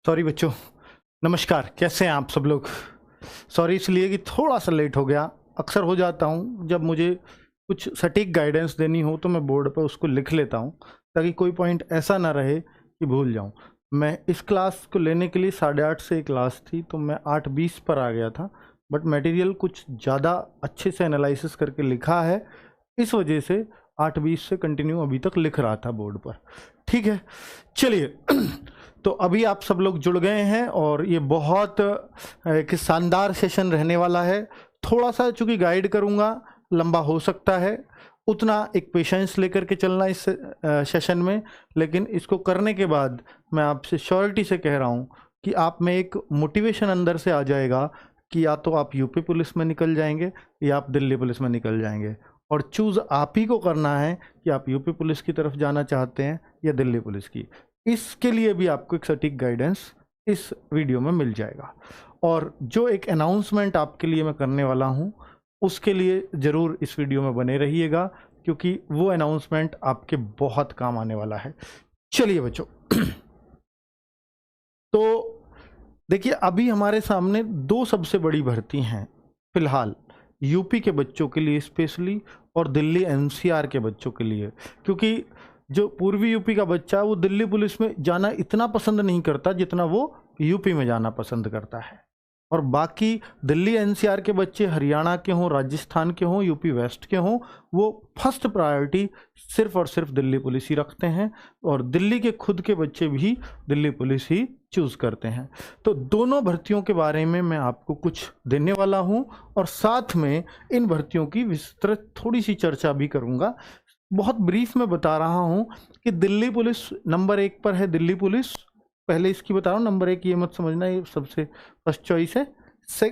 Sorry बच्चों, नमस्कार। कैसे हैं आप सब लोग? सॉरी इसलिए कि थोड़ा सा लेट हो गया। अक्सर हो जाता हूँ जब मुझे कुछ सटीक गाइडेंस देनी हो तो मैं बोर्ड पर उसको लिख लेता हूँ ताकि कोई पॉइंट ऐसा ना रहे कि भूल जाऊँ। मैं इस क्लास को लेने के लिए 8:30 से क्लास थी तो मैं 8:20 पर आ गया था, बट मटेरियल कुछ ज़्यादा अच्छे से एनालिसिस करके लिखा है, इस वजह से 8:20 से कंटिन्यू अभी तक लिख रहा था बोर्ड पर। ठीक है, चलिए। तो अभी आप सब लोग जुड़ गए हैं और ये बहुत एक शानदार सेशन रहने वाला है। थोड़ा सा चूँकि गाइड करूँगा, लंबा हो सकता है, उतना एक पेशेंस लेकर के चलना इस सेशन में। लेकिन इसको करने के बाद मैं आपसे श्योरिटी से कह रहा हूँ कि आप में एक मोटिवेशन अंदर से आ जाएगा कि या तो आप यूपी पुलिस में निकल जाएंगे या आप दिल्ली पुलिस में निकल जाएंगे, और चूज़ आप ही को करना है कि आप यूपी पुलिस की तरफ जाना चाहते हैं या दिल्ली पुलिस की। इसके लिए भी आपको एक सटीक गाइडेंस इस वीडियो में मिल जाएगा। और जो एक अनाउंसमेंट आपके लिए मैं करने वाला हूं, उसके लिए ज़रूर इस वीडियो में बने रहिएगा, क्योंकि वो अनाउंसमेंट आपके बहुत काम आने वाला है। चलिए बच्चों, तो देखिए, अभी हमारे सामने दो सबसे बड़ी भर्ती हैं फिलहाल, यूपी के बच्चों के लिए स्पेशली और दिल्ली एनसीआर के बच्चों के लिए। क्योंकि जो पूर्वी यूपी का बच्चा है वो दिल्ली पुलिस में जाना इतना पसंद नहीं करता जितना वो यूपी में जाना पसंद करता है, और बाकी दिल्ली एनसीआर के बच्चे हरियाणा के हों, राजस्थान के हों, यूपी वेस्ट के हों, वो फर्स्ट प्रायोरिटी सिर्फ और सिर्फ दिल्ली पुलिस ही रखते हैं, और दिल्ली के खुद के बच्चे भी दिल्ली पुलिस ही चूज़ करते हैं। तो दोनों भर्तियों के बारे में मैं आपको कुछ देने वाला हूं, और साथ में इन भर्तियों की विस्तृत थोड़ी सी चर्चा भी करूंगा। बहुत ब्रीफ में बता रहा हूं कि दिल्ली पुलिस नंबर 1 पर है। दिल्ली पुलिस पहले इसकी बता रहा हूँ, नंबर 1 ये मत समझना ये सबसे फर्स्ट चॉइस है।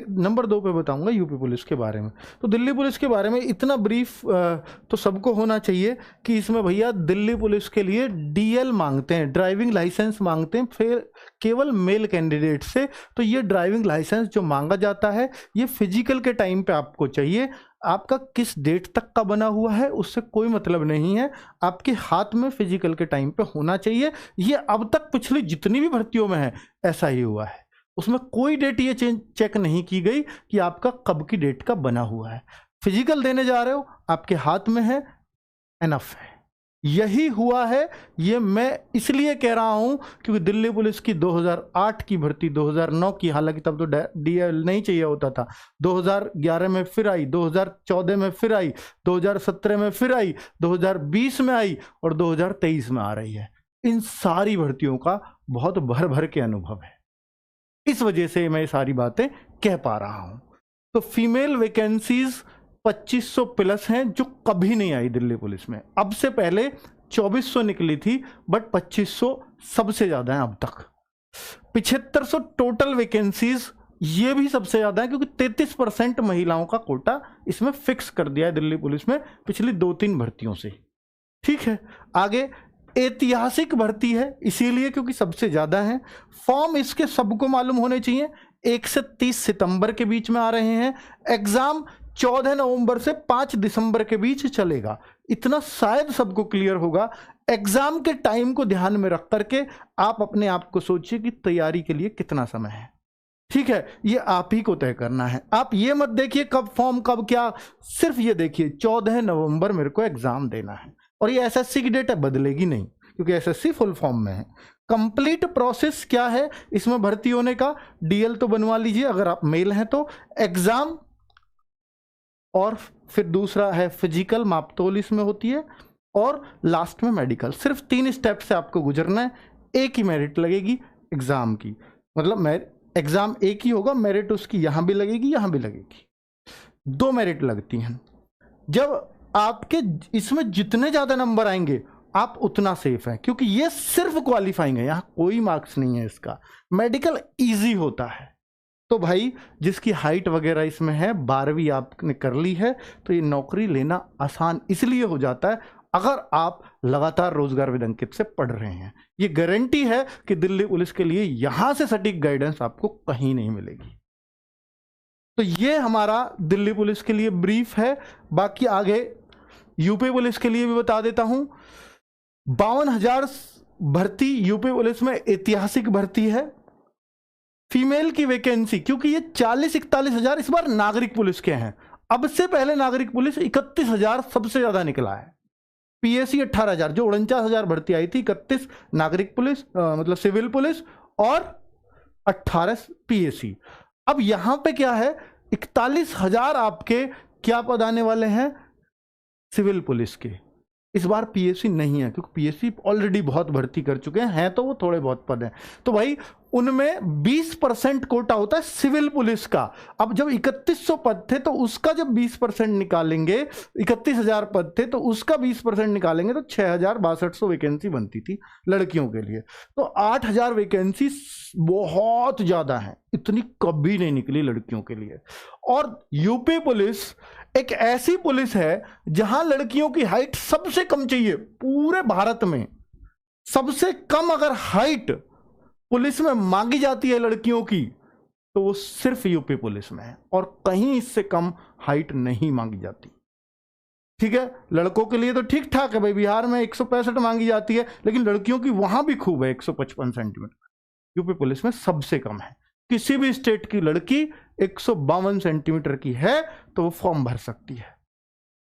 नंबर 2 पे बताऊंगा यूपी पुलिस के बारे में। तो दिल्ली पुलिस के बारे में इतना ब्रीफ तो सबको होना चाहिए कि इसमें भैया दिल्ली पुलिस के लिए डीएल मांगते हैं, ड्राइविंग लाइसेंस मांगते हैं, फिर केवल मेल कैंडिडेट से। तो ये ड्राइविंग लाइसेंस जो मांगा जाता है ये फिजिकल के टाइम पे आपको चाहिए। आपका किस डेट तक का बना हुआ है उससे कोई मतलब नहीं है, आपके हाथ में फिजिकल के टाइम पे होना चाहिए। ये अब तक पिछली जितनी भी भर्तियों में है ऐसा ही हुआ है, उसमें कोई डेट ये चेक नहीं की गई कि आपका कब की डेट का बना हुआ है। फिजिकल देने जा रहे हो, आपके हाथ में है, एनफ है। यही हुआ है। ये मैं इसलिए कह रहा हूं क्योंकि दिल्ली पुलिस की 2008 की भर्ती, 2009 की, हालांकि तब तो डीएल नहीं चाहिए होता था, 2011 में फिर आई, 2014 में फिर आई, 2017 में फिर आई, 2020 में आई और 2023 में आ रही है। इन सारी भर्तियों का बहुत भर भर के अनुभव है, इस वजह से मैं सारी बातें कह पा रहा हूं। तो फीमेल वैकेंसीज 2500 प्लस हैं जो कभी नहीं आई दिल्ली पुलिस में। अब से पहले 2400 निकली थी, बट 2500 सबसे ज्यादा है अब तक। 7500 टोटल वैकेंसीज, ये भी सबसे ज्यादा है क्योंकि 33% महिलाओं का कोटा इसमें फिक्स कर दिया है दिल्ली पुलिस में पिछली 2-3 भर्तियों से। ठीक है, आगे ऐतिहासिक भर्ती है इसीलिए क्योंकि सबसे ज्यादा है। फॉर्म इसके सबको मालूम होने चाहिए, 1 से 30 सितंबर के बीच में आ रहे हैं। एग्जाम 14 नवंबर से 5 दिसंबर के बीच चलेगा, इतना शायद सबको क्लियर होगा। एग्जाम के टाइम को ध्यान में रख करके आप अपने आप को सोचिए कि तैयारी के लिए कितना समय है। ठीक है, ये आप ही को तय करना है। आप ये मत देखिए कब फॉर्म कब क्या, सिर्फ ये देखिए 14 नवंबर मेरे को एग्जाम देना है, और ये एसएससी की डेट है, बदलेगी नहीं क्योंकि एसएससी फुल फॉर्म में है। कंप्लीट प्रोसेस क्या है इसमें भर्ती होने का? डीएल तो बनवा लीजिए अगर आप मेल हैं तो, एग्जाम, और फिर दूसरा है फिजिकल, मापतोल इसमें होती है, और लास्ट में मेडिकल। सिर्फ 3 स्टेप से आपको गुजरना है। एक ही मेरिट लगेगी एग्जाम की, मतलब एग्जाम एक ही होगा, मेरिट उसकी यहां भी लगेगी यहां भी लगेगी, 2 मेरिट लगती हैं। जब आपके इसमें जितने ज्यादा नंबर आएंगे आप उतना सेफ हैं, क्योंकि ये सिर्फ क्वालिफाइंग है, यहां कोई मार्क्स नहीं है इसका। मेडिकल इजी होता है, तो भाई जिसकी हाइट वगैरह इसमें है, 12वीं आपने कर ली है, तो ये नौकरी लेना आसान इसलिए हो जाता है अगर आप लगातार रोजगार विदंकित से पढ़ रहे हैं। ये गारंटी है कि दिल्ली पुलिस के लिए यहां से सटीक गाइडेंस आपको कहीं नहीं मिलेगी। तो ये हमारा दिल्ली पुलिस के लिए ब्रीफ है। बाकी आगे यूपी पुलिस के लिए भी बता देता हूं। 52,000 भर्ती यूपी पुलिस में ऐतिहासिक भर्ती है। फीमेल की वैकेंसी, क्योंकि ये 40-41 हजार इस बार नागरिक पुलिस के हैं। अब से पहले नागरिक पुलिस 31,000 सबसे ज्यादा निकला है। पीएससी 18,000, जो 49,000 भर्ती आई थी, 31 नागरिक पुलिस मतलब सिविल पुलिस और 18 पीएससी। अब यहां पे क्या है, 41,000 आपके क्या पद आने वाले हैं, सिविल पुलिस के। इस बार पीएससी नहीं है, क्योंकि पीएससी ऑलरेडी बहुत भर्ती कर चुके हैं तो वो थोड़े बहुत पद हैं। तो भाई उनमें 20% कोटा होता है सिविल पुलिस का। अब जब 3100 पद थे तो उसका जब 20% निकालेंगे, 31,000 पद थे तो उसका 20% निकालेंगे तो 6,6200 वैकेंसी बनती थी लड़कियों के लिए। तो 8,000 वैकेंसी बहुत ज्यादा है, इतनी कभी नहीं निकली लड़कियों के लिए। और यूपी पुलिस एक ऐसी पुलिस है जहां लड़कियों की हाइट सबसे कम चाहिए पूरे भारत में। सबसे कम अगर हाइट पुलिस में मांगी जाती है लड़कियों की तो वो सिर्फ यूपी पुलिस में है, और कहीं इससे कम हाइट नहीं मांगी जाती। ठीक है, लड़कों के लिए तो ठीक ठाक है भाई, बिहार में 165 मांगी जाती है, लेकिन लड़कियों की वहां भी खूब है 155 सेंटीमीटर। यूपी पुलिस में सबसे कम है। किसी भी स्टेट की लड़की 152 सेंटीमीटर की है तो वो फॉर्म भर सकती है।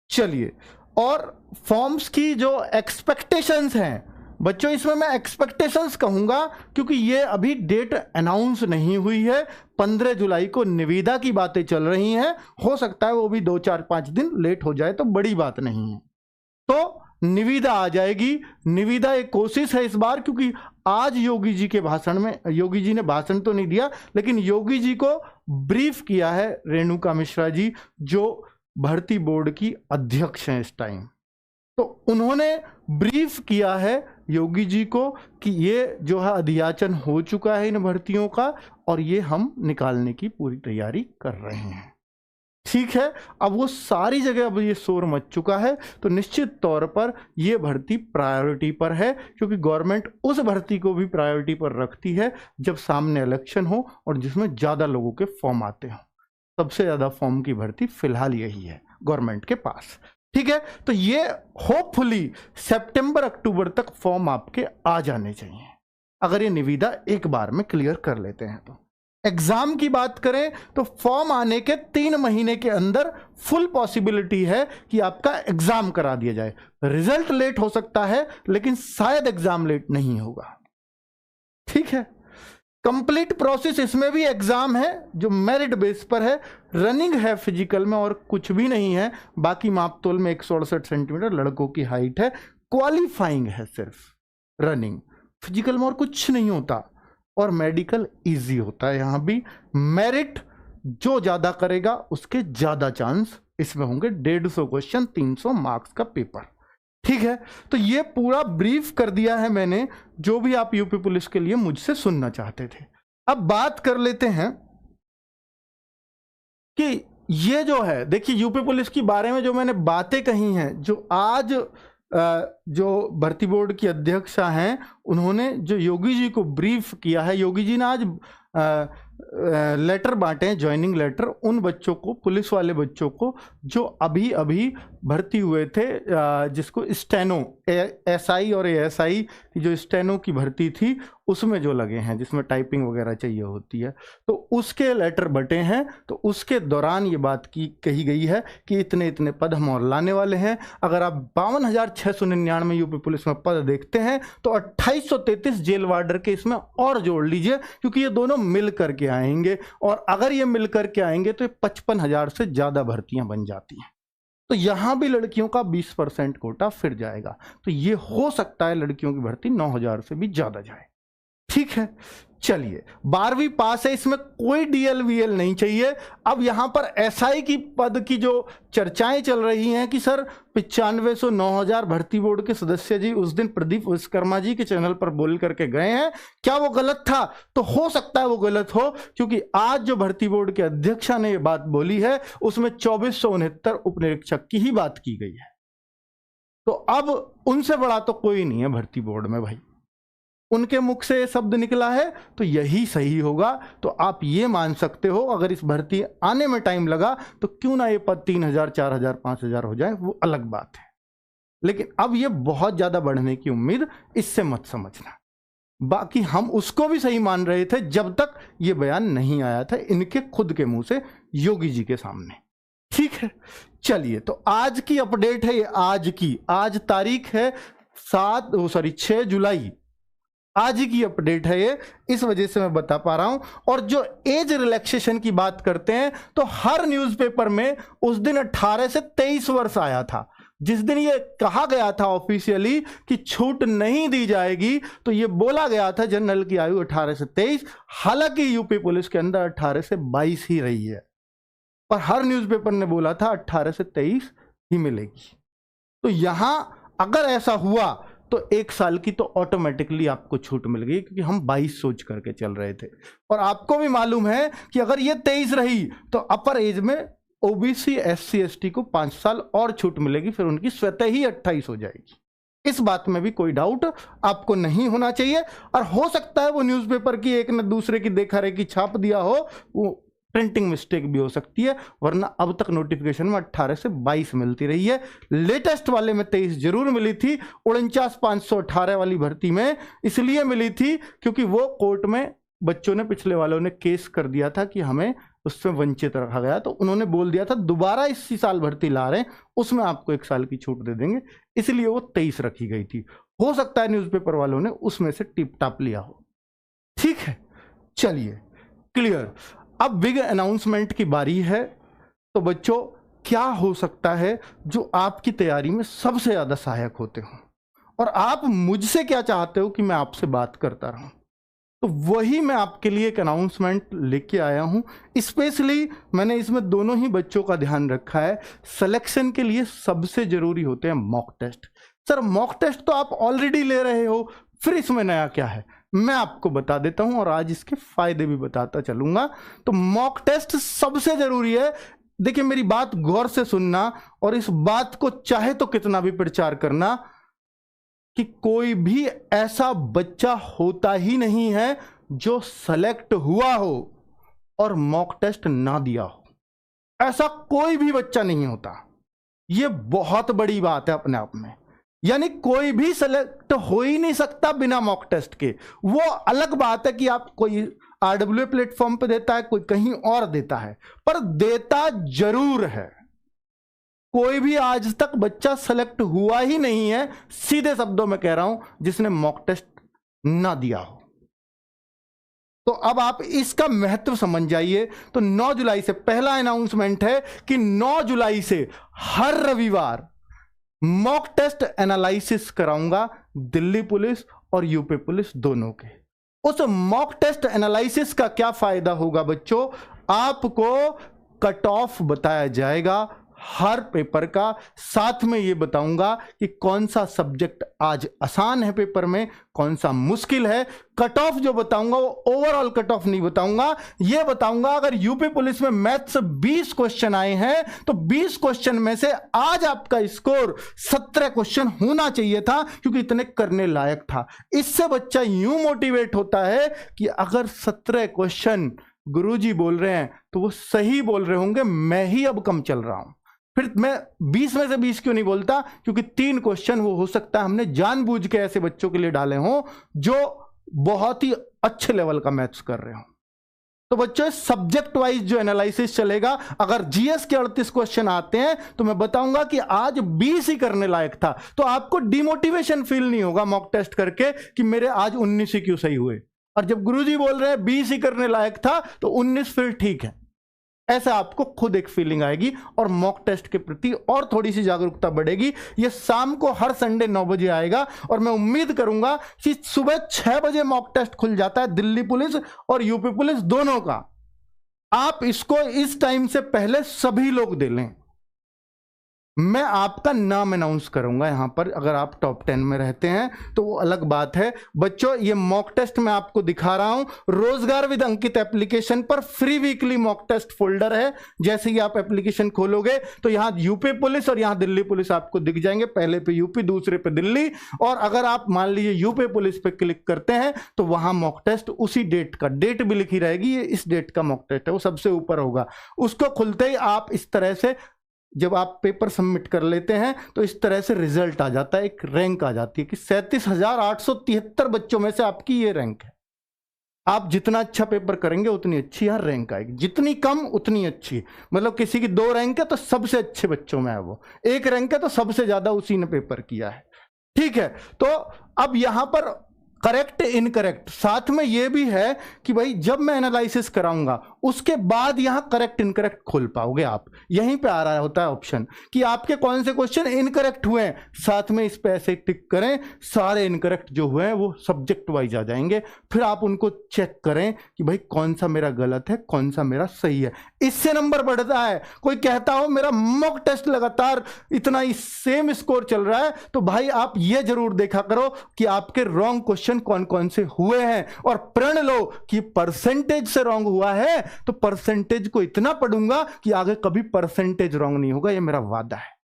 चलिए, और फॉर्म्स की जो एक्सपेक्टेशंस हैं बच्चों, इसमें मैं एक्सपेक्टेशंस कहूंगा क्योंकि ये अभी डेट अनाउंस नहीं हुई है। 15 जुलाई को निविदा की बातें चल रही हैं, हो सकता है वो भी 2-4-5 दिन लेट हो जाए, तो बड़ी बात नहीं है। तो निविदा आ जाएगी। निविदा एक कोशिश है इस बार, क्योंकि आज योगी जी के भाषण में, योगी जी ने भाषण तो नहीं दिया लेकिन योगी जी को ब्रीफ किया है रेणुका मिश्रा जी, जो भर्ती बोर्ड की अध्यक्ष हैं इस टाइम। तो उन्होंने ब्रीफ किया है योगी जी को कि ये जो है अधियाचन हो चुका है इन भर्तियों का, और ये हम निकालने की पूरी तैयारी कर रहे हैं। ठीक है, अब वो सारी जगह अब ये शोर मच चुका है, तो निश्चित तौर पर ये भर्ती प्रायोरिटी पर है, क्योंकि गवर्नमेंट उस भर्ती को भी प्रायोरिटी पर रखती है जब सामने इलेक्शन हो और जिसमें ज़्यादा लोगों के फॉर्म आते हों। सबसे ज़्यादा फॉर्म की भर्ती फिलहाल यही है गवर्नमेंट के पास। ठीक है, तो ये होपफुली सितंबर-अक्टूबर तक फॉर्म आपके आ जाने चाहिए, अगर ये निविदा एक बार में क्लियर कर लेते हैं तो। एग्जाम की बात करें तो फॉर्म आने के 3 महीने के अंदर फुल पॉसिबिलिटी है कि आपका एग्जाम करा दिया जाए। रिजल्ट लेट हो सकता है लेकिन शायद एग्जाम लेट नहीं होगा। ठीक है, कंप्लीट प्रोसेस इसमें भी एग्जाम है जो मेरिट बेस पर है। रनिंग है फिजिकल में और कुछ भी नहीं है, बाकी मापतोल में 168 सेंटीमीटर लड़कों की हाइट है। क्वालिफाइंग है सिर्फ रनिंग, फिजिकल में और कुछ नहीं होता, और मेडिकल इजी होता है। यहां भी मेरिट जो ज्यादा करेगा उसके ज्यादा चांस इसमें होंगे। 150 क्वेश्चन, 300 मार्क्स का पेपर। ठीक है, तो ये पूरा ब्रीफ कर दिया है मैंने, जो भी आप यूपी पुलिस के लिए मुझसे सुनना चाहते थे। अब बात कर लेते हैं कि ये जो है, देखिए यूपी पुलिस के बारे में जो मैंने बातें कही हैं, जो आज जो भर्ती बोर्ड की अध्यक्षा हैं उन्होंने जो योगी जी को ब्रीफ किया है, योगी जी ने आज लेटर बांटे हैं, ज्वाइनिंग लेटर, उन बच्चों को, पुलिस वाले बच्चों को जो अभी अभी भर्ती हुए थे, जिसको स्टेनो, एसआई और एएसआई की जो स्टेनो की भर्ती थी उसमें जो लगे हैं, जिसमें टाइपिंग वगैरह चाहिए होती है, तो उसके लेटर बटे हैं। तो उसके दौरान ये बात की कही गई है कि इतने इतने पद हम और लाने वाले हैं। अगर आप 52,699 यूपी पुलिस में पद देखते हैं तो 2833 जेल वार्डर के इसमें और जोड़ लीजिए, क्योंकि ये दोनों मिल करके आएंगे, और अगर ये मिल करके आएंगे तो 55,000 से ज़्यादा भर्तियां बन जाती हैं। तो यहां भी लड़कियों का 20% कोटा फिर जाएगा, तो ये हो सकता है लड़कियों की भर्ती 9,000 से भी ज़्यादा जाए। ठीक है, चलिए, 12वीं पास है, इसमें कोई डीएल वीएल नहीं चाहिए। अब यहां पर एसआई की पद की जो चर्चाएं चल रही हैं कि सर 9500 9,000 भर्ती बोर्ड के सदस्य जी उस दिन प्रदीप विश्वकर्मा जी के चैनल पर बोल करके गए हैं, क्या वो गलत था? तो हो सकता है वो गलत हो, क्योंकि आज जो भर्ती बोर्ड के अध्यक्षा ने ये बात बोली है उसमें 2469 उपनिरीक्षक की ही बात की गई है। तो अब उनसे बड़ा तो कोई नहीं है भर्ती बोर्ड में भाई, उनके मुख से शब्द निकला है तो यही सही होगा। तो आप ये मान सकते हो, अगर इस भर्ती आने में टाइम लगा तो क्यों ना ये पद 3,000 4,000 5,000 हो जाए, वो अलग बात है, लेकिन अब ये बहुत ज्यादा बढ़ने की उम्मीद इससे मत समझना। बाकी हम उसको भी सही मान रहे थे जब तक ये बयान नहीं आया था इनके खुद के मुंह से योगी जी के सामने। ठीक है, चलिए तो आज की अपडेट है ये, आज तारीख है 6 जुलाई, आज ही की अपडेट है ये, इस वजह से मैं बता पा रहा हूं। और जो एज रिलैक्सेशन की बात करते हैं तो हर न्यूज़पेपर में उस दिन 18 से 23 वर्ष आया था। जिस दिन ये कहा गया था ऑफिशियली कि छूट नहीं दी जाएगी तो ये बोला गया था जनरल की आयु 18 से 23, हालांकि यूपी पुलिस के अंदर 18 से 22 ही रही है, पर हर न्यूज़पेपर ने बोला था 18 से 23 ही मिलेगी। तो यहां अगर ऐसा हुआ तो 1 साल की तो ऑटोमेटिकली आपको छूट मिल गई, क्योंकि हम 22 सोच करके चल रहे थे। और आपको भी मालूम है कि अगर ये 23 रही तो अपर एज में ओबीसी एससी एसटी को 5 साल और छूट मिलेगी, फिर उनकी स्वतः ही 28 हो जाएगी। इस बात में भी कोई डाउट आपको नहीं होना चाहिए। और हो सकता है वो न्यूज़पेपर की एक न दूसरे की देखा रेखी छाप दिया हो, वो प्रिंटिंग मिस्टेक भी हो सकती है, वरना अब तक नोटिफिकेशन में 18 से 22 मिलती रही है। लेटेस्ट वाले में 23 जरूर मिली थी, 49,518 वाली भर्ती में इसलिए मिली थी क्योंकि वो कोर्ट में बच्चों ने, पिछले वालों ने केस कर दिया था कि हमें उससे वंचित रखा गया, तो उन्होंने बोल दिया था दोबारा इसी साल भर्ती ला रहे हैं, उसमें आपको 1 साल की छूट दे देंगे, इसलिए वो 23 रखी गई थी। हो सकता है न्यूज़पेपर वालों ने उसमें से टिप टाप लिया हो। ठीक है, चलिए क्लियर। अब बिग अनाउंसमेंट की बारी है। तो बच्चों, क्या हो सकता है जो आपकी तैयारी में सबसे ज्यादा सहायक होते हो, और आप मुझसे क्या चाहते हो कि मैं आपसे बात करता रहूं, तो वही मैं आपके लिए एक अनाउंसमेंट लेके आया हूं। स्पेशली मैंने इसमें दोनों ही बच्चों का ध्यान रखा है। सिलेक्शन के लिए सबसे जरूरी होते हैं mock test. Sir mock test तो आप ऑलरेडी ले रहे हो, फिर इसमें नया क्या है, मैं आपको बता देता हूं और आज इसके फायदे भी बताता चलूंगा। तो मॉक टेस्ट सबसे जरूरी है। देखिए मेरी बात गौर से सुनना, और इस बात को चाहे तो कितना भी प्रचार करना कि कोई भी ऐसा बच्चा होता ही नहीं है जो सेलेक्ट हुआ हो और मॉक टेस्ट ना दिया हो। ऐसा कोई भी बच्चा नहीं होता। यह बहुत बड़ी बात है अपने आप में। यानी कोई भी सेलेक्ट हो ही नहीं सकता बिना मॉक टेस्ट के। वो अलग बात है कि आप कोई आरडब्ल्यू प्लेटफॉर्म पे देता है, कोई कहीं और देता है, पर देता जरूर है। कोई भी आज तक बच्चा सेलेक्ट हुआ ही नहीं है, सीधे शब्दों में कह रहा हूं, जिसने मॉक टेस्ट ना दिया हो। तो अब आप इसका महत्व समझ जाइए। तो 9 जुलाई से पहला अनाउंसमेंट है कि 9 जुलाई से हर रविवार मॉक टेस्ट एनालिसिस कराऊंगा दिल्ली पुलिस और यूपी पुलिस दोनों के। उस मॉक टेस्ट एनालिसिस का क्या फायदा होगा बच्चों, आपको कट ऑफ बताया जाएगा हर पेपर का। साथ में ये बताऊंगा कि कौन सा सब्जेक्ट आज आसान है पेपर में, कौन सा मुश्किल है। कट ऑफ जो बताऊंगा वो ओवरऑल कट ऑफ नहीं बताऊंगा, ये बताऊंगा अगर यूपी पुलिस में मैथ्स 20 क्वेश्चन आए हैं तो 20 क्वेश्चन में से आज आपका स्कोर 17 क्वेश्चन होना चाहिए था, क्योंकि इतने करने लायक था। इससे बच्चा यूं मोटिवेट होता है कि अगर 17 क्वेश्चन गुरुजी बोल रहे हैं तो वो सही बोल रहे होंगे, मैं ही अब कम चल रहा हूं। फिर मैं 20 में से 20 क्यों नहीं बोलता, क्योंकि 3 क्वेश्चन वो हो सकता है हमने जानबूझ के ऐसे बच्चों के लिए डाले हों जो बहुत ही अच्छे लेवल का मैथ्स कर रहे हो। तो बच्चों सब्जेक्ट वाइज जो एनालिसिस चलेगा, अगर जीएस के 38 क्वेश्चन आते हैं तो मैं बताऊंगा कि आज 20 ही करने लायक था, तो आपको डिमोटिवेशन फील नहीं होगा मॉक टेस्ट करके कि मेरे आज 19 ही क्यों सही हुए। और जब गुरुजी बोल रहे हैं 20 ही करने लायक था तो 19 फिर ठीक है, ऐसा आपको खुद एक फीलिंग आएगी और मॉक टेस्ट के प्रति और थोड़ी सी जागरूकता बढ़ेगी। ये शाम को हर संडे 9 बजे आएगा और मैं उम्मीद करूंगा कि सुबह 6 बजे मॉक टेस्ट खुल जाता है दिल्ली पुलिस और यूपी पुलिस दोनों का। आप इसको इस टाइम से पहले सभी लोग दे लें। मैं आपका नाम अनाउंस करूंगा यहां पर, अगर आप टॉप 10 में रहते हैं तो वो अलग बात है। बच्चों ये मॉक टेस्ट मैं आपको दिखा रहा हूं, रोजगार विद अंकित एप्लीकेशन पर free weekly mock test folder है। जैसे ही आप एप्लीकेशन खोलोगे तो यहां यूपी पुलिस और यहां दिल्ली पुलिस आपको दिख जाएंगे, पहले पे यूपी दूसरे पे दिल्ली। और अगर आप मान लीजिए यूपी पुलिस पे क्लिक करते हैं तो वहां मॉक टेस्ट उसी डेट का, डेट भी लिखी रहेगी, ये इस डेट का मॉक टेस्ट है, वो सबसे ऊपर होगा। उसको खुलते ही आप इस तरह से जब आप पेपर सबमिट कर लेते हैं तो इस तरह से रिजल्ट आ जाता है, एक रैंक आ जाती है कि 37,873 बच्चों में से आपकी ये रैंक है। आप जितना अच्छा पेपर करेंगे उतनी अच्छी यहाँ रैंक आएगी, जितनी कम उतनी अच्छी। मतलब किसी की 2 रैंक है तो सबसे अच्छे बच्चों में है वो, 1 रैंक है तो सबसे ज्यादा उसी ने पेपर किया है। ठीक है, तो अब यहां पर करेक्ट इनकरेक्ट साथ में ये भी है कि भाई जब मैं एनालिसिस कराऊंगा उसके बाद यहां करेक्ट इनकरेक्ट खोल पाओगे आप। यहीं पे आ रहा होता है ऑप्शन कि आपके कौन से क्वेश्चन इनकरेक्ट हुए हैं, साथ में इस पे ऐसे टिक करें, सारे इनकरेक्ट जो हुए हैं वो सब्जेक्ट वाइज आ जाएंगे, फिर आप उनको चेक करें कि भाई कौन सा मेरा गलत है कौन सा मेरा सही है। इससे नंबर बढ़ता है। कोई कहता हो मेरा मॉक टेस्ट लगातार इतना ही सेम स्कोर चल रहा है, तो भाई आप ये जरूर देखा करो कि आपके रॉन्ग क्वेश्चन कौन कौन से हुए हैं, और प्रण लो कि परसेंटेज से रॉन्ग हुआ है तो परसेंटेज को इतना पढ़ूंगा कि आगे कभी परसेंटेज रॉन्ग नहीं होगा, ये मेरा वादा है।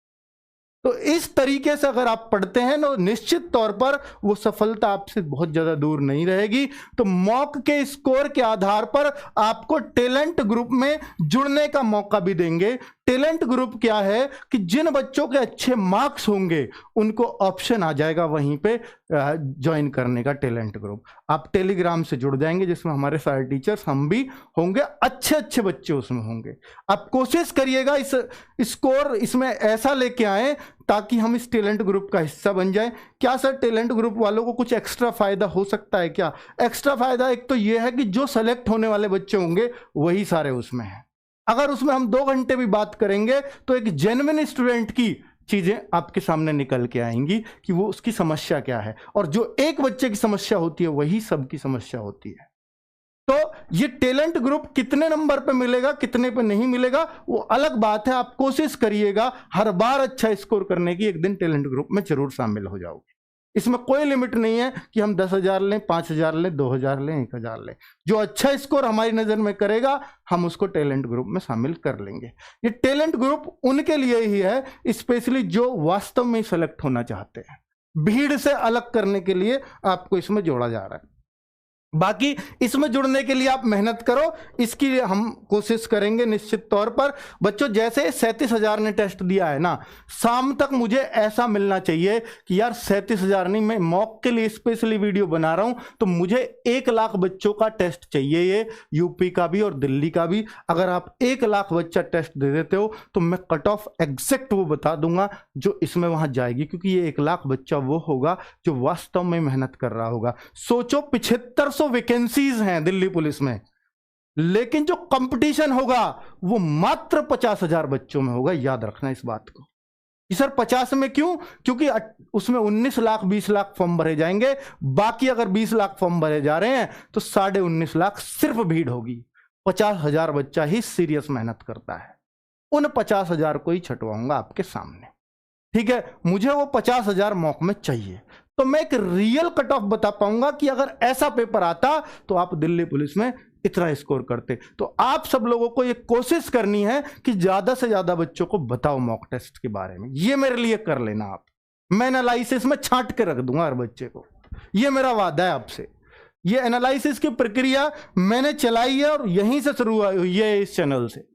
तो इस तरीके से अगर आप पढ़ते हैं तो निश्चित तौर पर वो सफलता आपसे बहुत ज्यादा दूर नहीं रहेगी। तो मॉक के स्कोर के आधार पर आपको टैलेंट ग्रुप में जुड़ने का मौका भी देंगे। टैलेंट ग्रुप क्या है कि जिन बच्चों के अच्छे मार्क्स होंगे उनको ऑप्शन आ जाएगा वहीं पे ज्वाइन करने का टैलेंट ग्रुप। आप टेलीग्राम से जुड़ जाएंगे जिसमें हमारे सारे टीचर्स हम भी होंगे, अच्छे अच्छे बच्चे उसमें होंगे। आप कोशिश करिएगा इस स्कोर इसमें ऐसा लेके आए ताकि हम इस टैलेंट ग्रुप का हिस्सा बन जाए। क्या सर टैलेंट ग्रुप वालों को कुछ एक्स्ट्रा फायदा हो सकता है क्या? एक्स्ट्रा फायदा एक तो यह है कि जो सेलेक्ट होने वाले बच्चे होंगे वही सारे उसमें हैं। अगर उसमें हम 2 घंटे भी बात करेंगे तो एक जेन्युइन स्टूडेंट की चीजें आपके सामने निकल के आएंगी कि वो उसकी समस्या क्या है, और जो एक बच्चे की समस्या होती है वही सबकी समस्या होती है। तो ये टैलेंट ग्रुप कितने नंबर पे मिलेगा कितने पे नहीं मिलेगा वो अलग बात है। आप कोशिश करिएगा हर बार अच्छा स्कोर करने की, एक दिन टैलेंट ग्रुप में जरूर शामिल हो जाओगे। इसमें कोई लिमिट नहीं है कि हम 10,000 लें, 5,000 लें, 2,000 लें, 1,000 लें। जो अच्छा स्कोर हमारी नजर में करेगा हम उसको टैलेंट ग्रुप में शामिल कर लेंगे। ये टैलेंट ग्रुप उनके लिए ही है, स्पेशली जो वास्तव में सेलेक्ट होना चाहते हैं। भीड़ से अलग करने के लिए आपको इसमें जोड़ा जा रहा है। बाकी इसमें जुड़ने के लिए आप मेहनत करो, इसकी हम कोशिश करेंगे निश्चित तौर पर। बच्चों जैसे 37,000 ने टेस्ट दिया है ना, शाम तक मुझे ऐसा मिलना चाहिए कि यार 37,000 नहीं, मैं मॉक के लिए स्पेशली वीडियो बना रहा हूं तो मुझे 1 लाख बच्चों का टेस्ट चाहिए, ये यूपी का भी और दिल्ली का भी। अगर आप 1 लाख बच्चा टेस्ट दे देते हो तो मैं कट ऑफ एग्जैक्ट वो बता दूंगा जो इसमें वहां जाएगी, क्योंकि ये 1 लाख बच्चा वो होगा जो वास्तव में मेहनत कर रहा होगा। सोचो 7500 वैकेंसीज हैं दिल्ली पुलिस में, लेकिन जो कंपटीशन होगा वो मात्र 50,000 बच्चों में होगा। याद रखना इस बात को कि सर 50 में क्यों? क्योंकि उसमें 19 लाख 20 लाख फॉर्म भरे जाएंगे, बाकी अगर 20 लाख फॉर्म भरे जा रहे हैं तो 19.5 लाख सिर्फ भीड़ होगी। 50,000 बच्चा ही सीरियस मेहनत करता है, उन 50,000 को ही छटवाऊंगा आपके सामने। ठीक है, मुझे वो 50,000 मॉक में चाहिए तो मैं एक रियल कट ऑफ बता पाऊंगा कि अगर ऐसा पेपर आता तो आप दिल्ली पुलिस में इतना स्कोर करते। तो आप सब लोगों को ये कोशिश करनी है कि ज्यादा से ज्यादा बच्चों को बताओ मॉक टेस्ट के बारे में। ये मेरे लिए कर लेना आप, मैं एनालिसिस में छांट के रख दूंगा हर बच्चे को, ये मेरा वादा है आपसे। ये एनालिसिस की प्रक्रिया मैंने चलाई है और यहीं से शुरू हुई है इस चैनल से।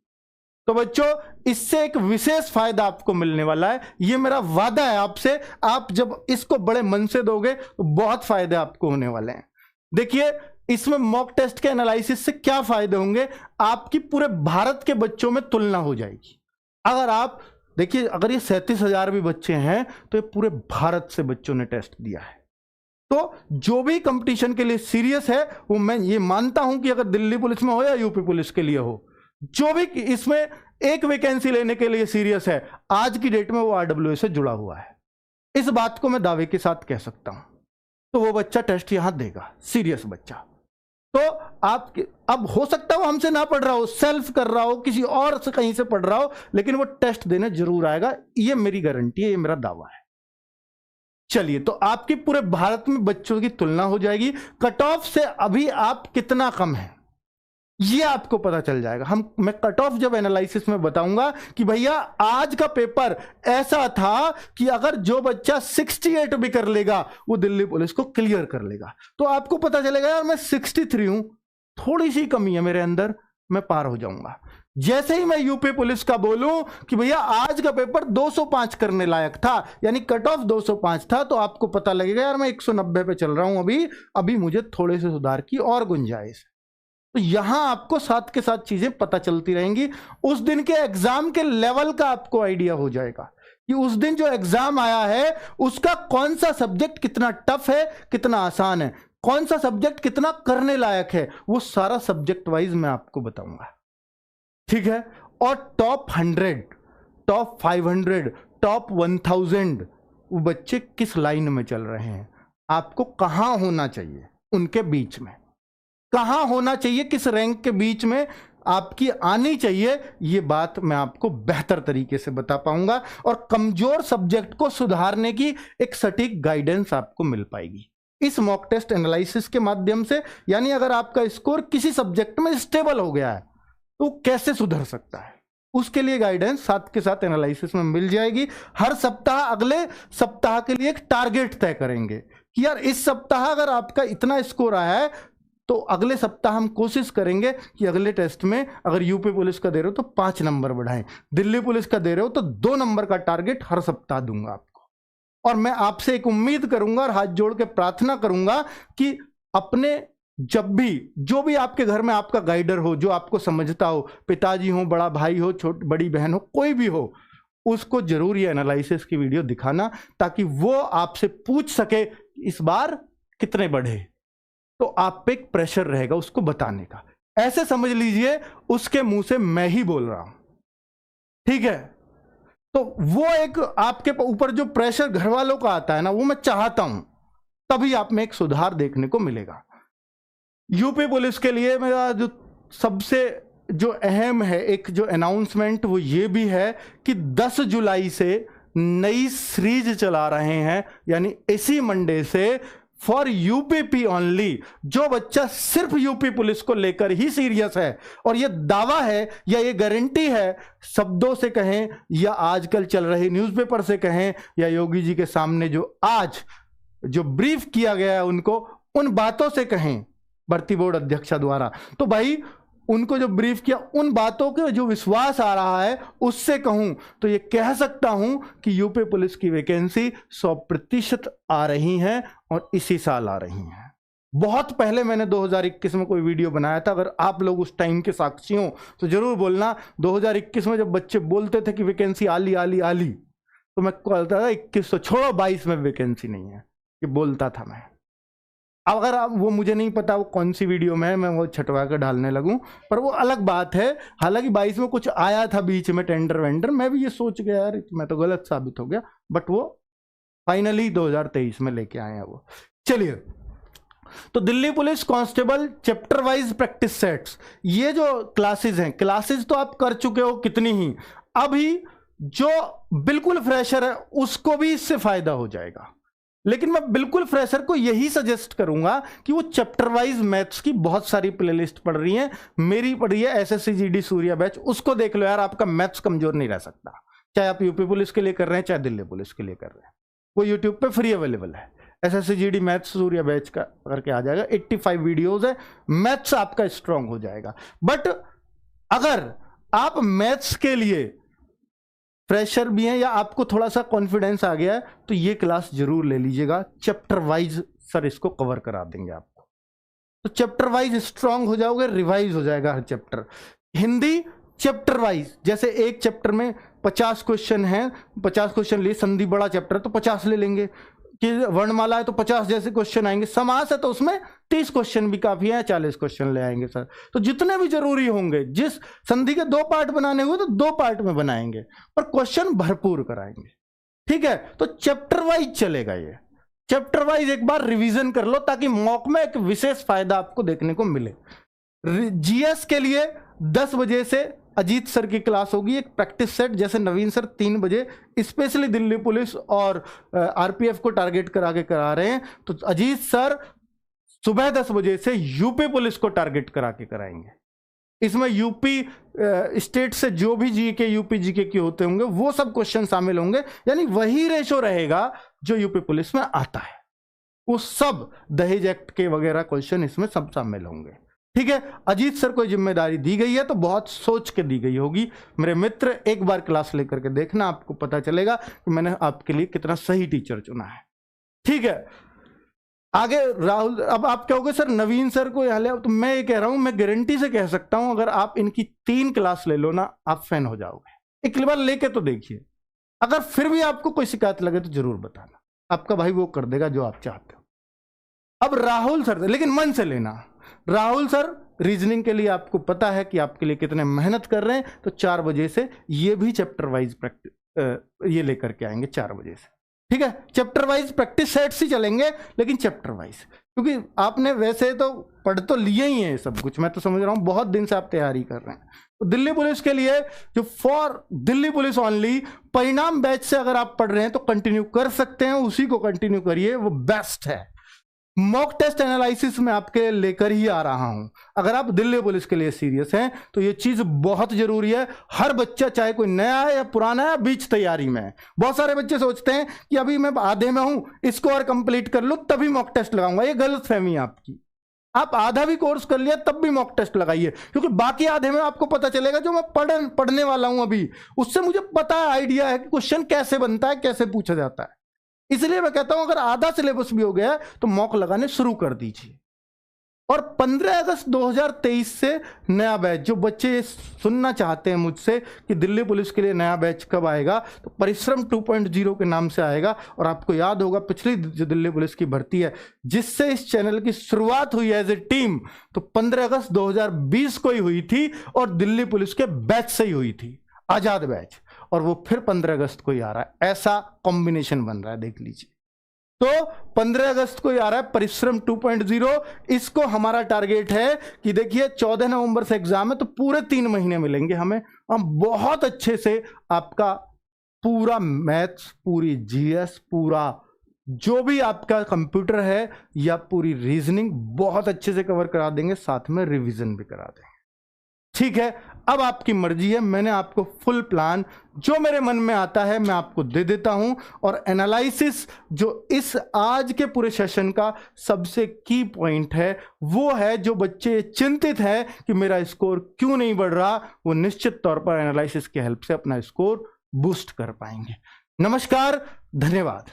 तो बच्चों इससे एक विशेष फायदा आपको मिलने वाला है, ये मेरा वादा है आपसे। आप जब इसको बड़े मन से दोगे तो बहुत फायदे आपको होने वाले हैं। देखिए इसमें मॉक टेस्ट के एनालिसिस से क्या फायदे होंगे, आपकी पूरे भारत के बच्चों में तुलना हो जाएगी। अगर आप देखिए, अगर ये 37,000 भी बच्चे हैं तो ये पूरे भारत से बच्चों ने टेस्ट दिया है। तो जो भी कंपटीशन के लिए सीरियस है वो मैं ये मानता हूं कि अगर दिल्ली पुलिस में हो या यूपी पुलिस के लिए हो, जो भी इसमें एक वैकेंसी लेने के लिए सीरियस है, आज की डेट में वो आरडब्ल्यूएस से जुड़ा हुआ है। इस बात को मैं दावे के साथ कह सकता हूं। तो वो बच्चा टेस्ट यहां देगा, सीरियस बच्चा। तो आप अब हो सकता है वो हमसे ना पढ़ रहा हो, सेल्फ कर रहा हो, किसी और से कहीं से पढ़ रहा हो, लेकिन वो टेस्ट देने जरूर आएगा, ये मेरी गारंटी है, ये मेरा दावा है। चलिए, तो आपके पूरे भारत में बच्चों की तुलना हो जाएगी। कट ऑफ से अभी आप कितना कम है ये आपको पता चल जाएगा। मैं कट ऑफ जब एनालिसिस में बताऊंगा कि भैया आज का पेपर ऐसा था कि अगर जो बच्चा 68 भी कर लेगा वो दिल्ली पुलिस को क्लियर कर लेगा, तो आपको पता चलेगा यार मैं 63 हूं, थोड़ी सी कमी है मेरे अंदर, मैं पार हो जाऊंगा। जैसे ही मैं यूपी पुलिस का बोलूं कि भैया आज का पेपर 205 करने लायक था, यानी कट ऑफ 205 था, तो आपको पता लगेगा यार मैं 190 पे चल रहा हूं, अभी मुझे थोड़े से सुधार की और गुंजाइश है। तो यहां आपको साथ के साथ चीजें पता चलती रहेंगी। उस दिन के एग्जाम के लेवल का आपको आइडिया हो जाएगा कि उस दिन जो एग्जाम आया है उसका कौन सा सब्जेक्ट कितना टफ है, कितना आसान है, कौन सा सब्जेक्ट कितना करने लायक है, वो सारा सब्जेक्ट वाइज मैं आपको बताऊंगा। ठीक है। और टॉप 100, टॉप 500, टॉप 1000 वो बच्चे किस लाइन में चल रहे हैं, आपको कहां होना चाहिए, उनके बीच में कहां होना चाहिए, किस रैंक के बीच में आपकी आनी चाहिए, ये बात मैं आपको बेहतर तरीके से बता पाऊंगा और कमजोर सब्जेक्ट को सुधारने की एक सटीक गाइडेंस आपको मिल पाएगी इस मॉक टेस्ट एनालिसिस के माध्यम से। यानी अगर आपका स्कोर किसी सब्जेक्ट में स्टेबल हो गया है तो कैसे सुधर सकता है, उसके लिए गाइडेंस साथ के साथ एनालिसिस में मिल जाएगी। हर सप्ताह अगले सप्ताह के लिए एक टारगेट तय करेंगे कि यार इस सप्ताह अगर आपका इतना स्कोर आया है तो अगले सप्ताह हम कोशिश करेंगे कि अगले टेस्ट में अगर यूपी पुलिस का दे रहे हो तो 5 नंबर बढ़ाएं, दिल्ली पुलिस का दे रहे हो तो 2 नंबर का टारगेट हर सप्ताह दूंगा आपको। और मैं आपसे एक उम्मीद करूंगा और हाथ जोड़ के प्रार्थना करूंगा कि अपने जब भी जो भी आपके घर में आपका गाइडर हो, जो आपको समझता हो, पिताजी हो, बड़ा भाई हो, बड़ी बहन हो, कोई भी हो, उसको जरूर ये एनालिसिस की वीडियो दिखाना ताकि वो आपसे पूछ सके इस बार कितने बढ़े, तो आप पे एक प्रेशर रहेगा उसको बताने का। ऐसे समझ लीजिए उसके मुंह से मैं ही बोल रहा हूं। ठीक है। तो वो एक आपके ऊपर जो प्रेशर घर वालों का आता है ना, वो मैं चाहता हूं, तभी आप में एक सुधार देखने को मिलेगा। यूपी पुलिस के लिए मेरा जो सबसे जो अहम है एक जो अनाउंसमेंट वो ये भी है कि 10 जुलाई से नई सीरीज चला रहे हैं, यानी इसी मंडे से फॉर यूपीपी ओनली। जो बच्चा सिर्फ यूपी पुलिस को लेकर ही सीरियस है और ये दावा है या ये गारंटी है, शब्दों से कहें या आजकल चल रही न्यूज़पेपर से कहें या योगी जी के सामने जो आज जो ब्रीफ किया गया है उनको, उन बातों से कहें भर्ती बोर्ड अध्यक्षा द्वारा, तो भाई उनको जो ब्रीफ किया उन बातों के जो विश्वास आ रहा है उससे कहूं तो ये कह सकता हूं कि यूपी पुलिस की वैकेंसी 100% आ रही हैं और इसी साल आ रही हैं। बहुत पहले मैंने 2021 में कोई वीडियो बनाया था, अगर आप लोग उस टाइम के साक्षी हो तो जरूर बोलना। 2021 में जब बच्चे बोलते थे कि वैकेंसी आली आली आली, तो मैं कहता था 2100 छोड़ो 22 में वैकेंसी नहीं है, ये बोलता था मैं। अगर आप वो मुझे नहीं पता वो कौन सी वीडियो में है, मैं वो छटवा कर डालने लगूं, पर वो अलग बात है। हालांकि 22 में कुछ आया था बीच में टेंडर वेंडर, मैं भी ये सोच गया यार मैं तो गलत साबित हो गया, बट वो फाइनली 2023 में लेके आए हैं वो। चलिए, तो Delhi police constable chapter wise practice sets, ये जो क्लासेस हैं, क्लासेस तो आप कर चुके हो कितनी ही, अभी जो बिल्कुल फ्रेशर है उसको भी इससे फायदा हो जाएगा। लेकिन मैं बिल्कुल फ्रेशर को यही सजेस्ट करूंगा कि वो चैप्टर वाइज मैथ्स की बहुत सारी प्लेलिस्ट पढ़ रही है, मेरी पढ़ रही है एसएससी जीडी सूर्या बैच, उसको देख लो यार, आपका मैथ्स कमजोर नहीं रह सकता। चाहे आप यूपी पुलिस के लिए कर रहे हैं चाहे दिल्ली पुलिस के लिए कर रहे हैं, वो यूट्यूब पे फ्री अवेलेबल है। SSC GD maths Surya batch का करके आ जाएगा, 85 वीडियोज है, मैथ्स आपका स्ट्रांग हो जाएगा। बट अगर आप मैथ्स के लिए फ्रेशर भी हैं या आपको थोड़ा सा कॉन्फिडेंस आ गया है तो ये क्लास जरूर ले लीजिएगा। चैप्टर वाइज सर इसको कवर करा देंगे आपको, तो चैप्टर वाइज स्ट्रांग हो जाओगे, रिवाइज हो जाएगा हर चैप्टर। हिंदी चैप्टर वाइज, जैसे एक चैप्टर में 50 क्वेश्चन हैं, 50 क्वेश्चन लिए, संधि बड़ा चैप्टर है तो 50 ले लेंगे, कि वर्णमाला है तो 50 जैसे क्वेश्चन आएंगे, समास है तो उसमें 30 क्वेश्चन भी काफी है, 40 क्वेश्चन ले आएंगे सर। तो जितने भी जरूरी होंगे, जिस संधि के 2 पार्ट बनाने हुए तो 2 पार्ट में बनाएंगे, पर क्वेश्चन भरपूर कराएंगे। ठीक है, तो चैप्टर वाइज चलेगा ये, चैप्टर वाइज एक बार रिवीजन कर लो ताकि मॉक में एक विशेष फायदा आपको देखने को मिले। जीएस के लिए 10 बजे से अजीत सर की क्लास होगी, एक प्रैक्टिस सेट, जैसे नवीन सर 3 बजे स्पेशली दिल्ली पुलिस और आरपीएफ को टारगेट करा के करा रहे हैं, तो अजीत सर सुबह 10 बजे से यूपी पुलिस को टारगेट करा के कराएंगे। इसमें यूपी स्टेट से जो भी जीके यूपी जीके के होते होंगे वो सब क्वेश्चन शामिल होंगे, यानी वही रेशो रहेगा जो यूपी पुलिस में आता है, वो सब दहेज एक्ट के वगैरह क्वेश्चन इसमें सब शामिल होंगे। ठीक है, अजीत सर को जिम्मेदारी दी गई है तो बहुत सोच के दी गई होगी। मेरे मित्र, एक बार क्लास लेकर के देखना, आपको पता चलेगा कि मैंने आपके लिए कितना सही टीचर चुना है। ठीक है, आगे राहुल, अब आप कहोगे सर नवीन सर को यहाँ ले, तो मैं ये कह रहा हूं, मैं गारंटी से कह सकता हूं, अगर आप इनकी 3 क्लास ले लो ना, आप फैन हो जाओगे। एक बार लेके तो देखिए, अगर फिर भी आपको कोई शिकायत लगे तो जरूर बताना, आपका भाई वो कर देगा जो आप चाहते हो। अब राहुल सर, लेकिन मन से लेना, राहुल सर रीजनिंग के लिए आपको पता है कि आपके लिए कितने मेहनत कर रहे हैं, तो 4 बजे से ये भी चैप्टर वाइज प्रैक्टिस ये लेकर के आएंगे 4 बजे से। ठीक है, चैप्टर वाइज प्रैक्टिस सेट्स ही चलेंगे, लेकिन चैप्टर वाइज, क्योंकि आपने वैसे तो पढ़ तो लिए ही है सब कुछ, मैं तो समझ रहा हूं बहुत दिन से आप तैयारी कर रहे हैं। तो दिल्ली पुलिस के लिए, जो फॉर दिल्ली पुलिस ओनली परिणाम बैच से अगर आप पढ़ रहे हैं तो कंटिन्यू कर सकते हैं, उसी को कंटिन्यू करिए, वो बेस्ट है। मॉक टेस्ट एनालिसिस में आपके लेकर ही आ रहा हूं। अगर आप दिल्ली पुलिस के लिए सीरियस हैं तो ये चीज बहुत जरूरी है। हर बच्चा, चाहे कोई नया है या पुराना है, बीच तैयारी में है। बहुत सारे बच्चे सोचते हैं कि अभी मैं आधे में हूं, इसको और कंप्लीट कर लूं तभी मॉक टेस्ट लगाऊंगा। ये गलत फहमी है आपकी। आप आधा भी कोर्स कर लिया तब भी मॉक टेस्ट लगाइए, क्योंकि बाकी आधे में आपको पता चलेगा जो मैं पढ़ने वाला हूं अभी, उससे मुझे पता है, आइडिया है कि क्वेश्चन कैसे बनता है, कैसे पूछा जाता है। इसलिए मैं कहता हूं अगर आधा सिलेबस भी हो गया है तो मॉक लगाने शुरू कर दीजिए। और 15 अगस्त 2023 से नया बैच, जो बच्चे सुनना चाहते हैं मुझसे कि दिल्ली पुलिस के लिए नया बैच कब आएगा, तो परिश्रम 2.0 के नाम से आएगा। और आपको याद होगा पिछली जो दिल्ली पुलिस की भर्ती है, जिससे इस चैनल की शुरुआत हुई एज ए टीम, तो 15 अगस्त 2020 को ही हुई थी, और दिल्ली पुलिस के बैच से ही हुई थी, आजाद बैच। और वो फिर 15 अगस्त को ही आ रहा है, ऐसा कॉम्बिनेशन बन रहा है, देख लीजिए। तो 15 अगस्त को ही आ रहा है परिश्रम 2.0। इसको हमारा टारगेट है कि देखिए 14 नवंबर से एग्जाम है, तो पूरे 3 महीने मिलेंगे हमें। हम बहुत अच्छे से आपका पूरा मैथ्स, पूरी जीएस, पूरा जो भी आपका कंप्यूटर है या पूरी रीजनिंग बहुत अच्छे से कवर करा देंगे, साथ में रिवीजन भी करा देंगे। ठीक है, अब आपकी मर्जी है। मैंने आपको फुल प्लान जो मेरे मन में आता है मैं आपको दे देता हूं, और एनालिसिस जो इस आज के पूरे सेशन का सबसे की पॉइंट है, वो है जो बच्चे चिंतित हैं कि मेरा स्कोर क्यों नहीं बढ़ रहा, वो निश्चित तौर पर एनालिसिस की हेल्प से अपना स्कोर बूस्ट कर पाएंगे। नमस्कार, धन्यवाद।